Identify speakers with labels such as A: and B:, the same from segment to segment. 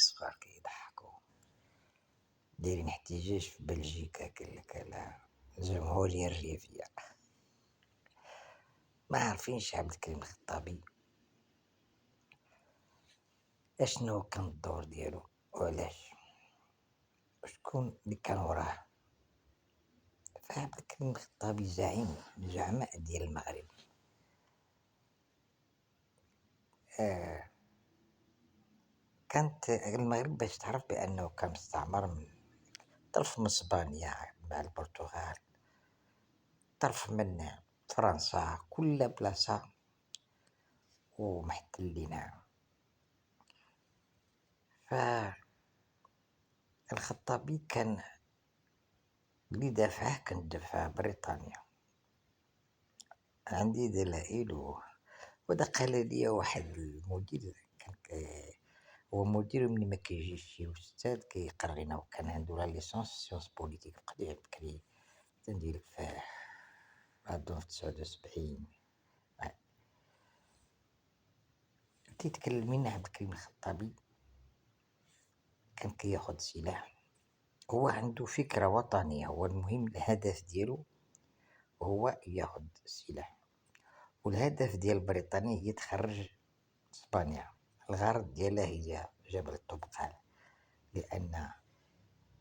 A: صغار كيضحكوا دايرين احتجاج في بلجيكا، قالك على الجمهورية الريفية، ما عارفينش عبد الكريم الخطابي اشنو كان الدور ديالو وعلاش وشكون اللي كان وراه. فعبد الكريم الخطابي زعيم من زعماء ديال المغرب. كانت المغرب باش تعرف بأنه كان مستعمر من طرف من اسبانيا مع البرتغال، طرف من فرنسا، كل بلاصة ومحتلينها. فالخطابي كان اللي دافعه كانت دافع بريطانيا. عندي دلائل ودا قال لي واحد المدير كان هو مدير ملي ما كيجيش شي أستاذ كيقرينا، وكان عنده لا ليسونس سيونس بوليتيك قديم بكري تندير في أظن في 79. تيتكلم عبد الكريم الخطابي كان كياخد سلاح، هو عنده فكرة وطنية، هو المهم الهدف ديالو هو ياخد سلاح، والهدف ديال بريطانيا هي تخرج اسبانيا. الغرض ديالها هي جبل الطبقال، لأن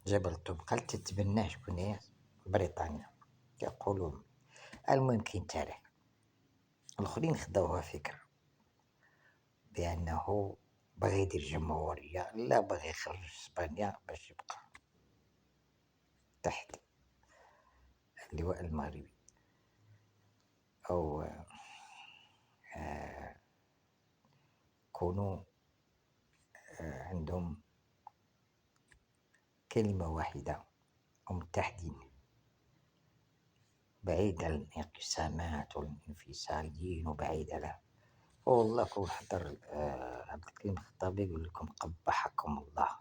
A: جبل الطبقال تتبناه شكون هي؟ بريطانيا يقولون. المهم كاين تاريخ، الآخرين خداوها فكرة بأنه بغى يدير جمهورية، لا بغى يخرج اسبانيا باش يبقى تحت اللواء المغربي، أو يكونوا عندهم كلمة واحدة ومتحدين بعيد عن الانقسامات والانفصاليين وبعيد على. والله كون حضر عبد الكريم الخطابي يقول لكم قبحكم الله.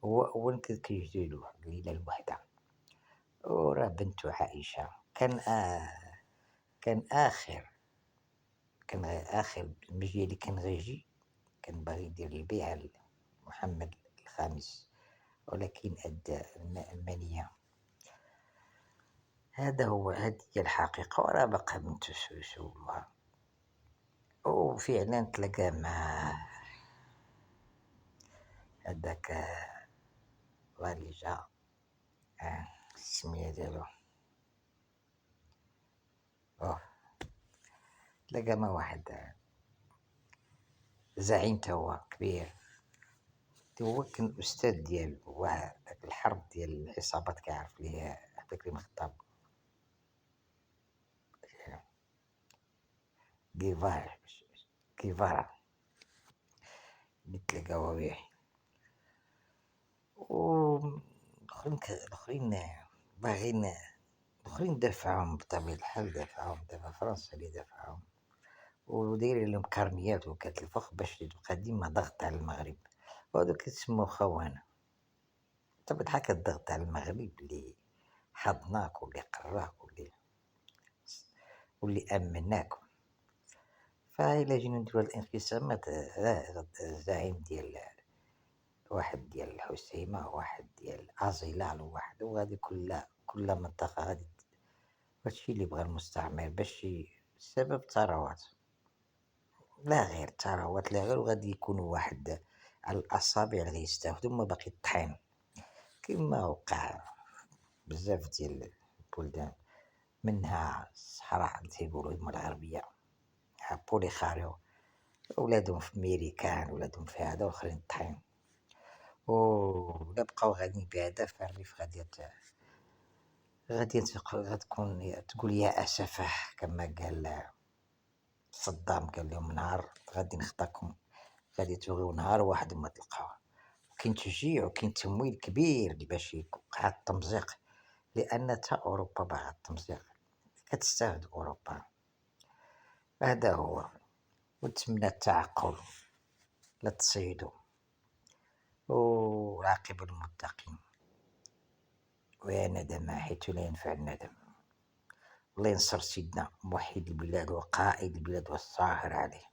A: هو أول كيجيلو الليلة الوحدة وراه بنته عائشة كان آخر المجي اللي كان غيجي، كان باغي يدير البيعة لمحمد الخامس، ولكن أدى المنية. هذه هي الحقيقة، وراه بقى بنته سولوها، وفعلا تلقى مع هداك اللي جا السمية ديالو تلقى مع واحد زعيم توا كبير، هو كان أستاذ ديال داك الحرب ديال العصابات، كيعرف ليه عبد الكريم الخطاب كيفارا اللي تلقاو بيه. الآخرين باغيين، الآخرين دافعهم بطبيعة الحال، دافع فرنسا اللي دافعهم، ودايرين لهم كارنيات وكات الفخ باش تبقى ديما ضغط على المغرب، وهذا كيتسمو خونة. طب بحال كضغط على المغرب اللي حضناك واللي قراك واللي أمناك. فإلا جينا نديرو هاد الانقسامات، الزعيم ديال واحد ديال الحسيمة، واحد ديال أزيلال، وغادي كل منطقة غادي. هادشي اللي بغا المستعمر باش السبب ثروات، لا غير ثروات، لا غير، وغادي يكونوا واحد على الأصابع اللي غيستافدو، ما باقي الطحين كما وقع بزاف ديال البلدان، منها الصحراء اللي تيقولوا المغربية، بوليخاريو، ولادهم في ميريكان، ولادهم في هذا، واخرين الطحين. ولا بقاو غاديين بهذا فالريف غادي غتكون تقول يا أسفه، كما قال صدام، قال لهم نهار غادي نخطاكم، غادي تبغيو نهار واحد وما تلقاوه. كاين تشجيع وكاين تمويل كبير باش يوقع التمزيق، لأن تا أوروبا باغا التمزيق، كتستافد أوروبا. هذا هو، ونتمنى التعقل لا تصيدو، وعاقب المتقين، ويا ندم حيث لا ينفع الندم. الله ينصر سيدنا موحد البلاد وقائد البلاد والصاهر عليه.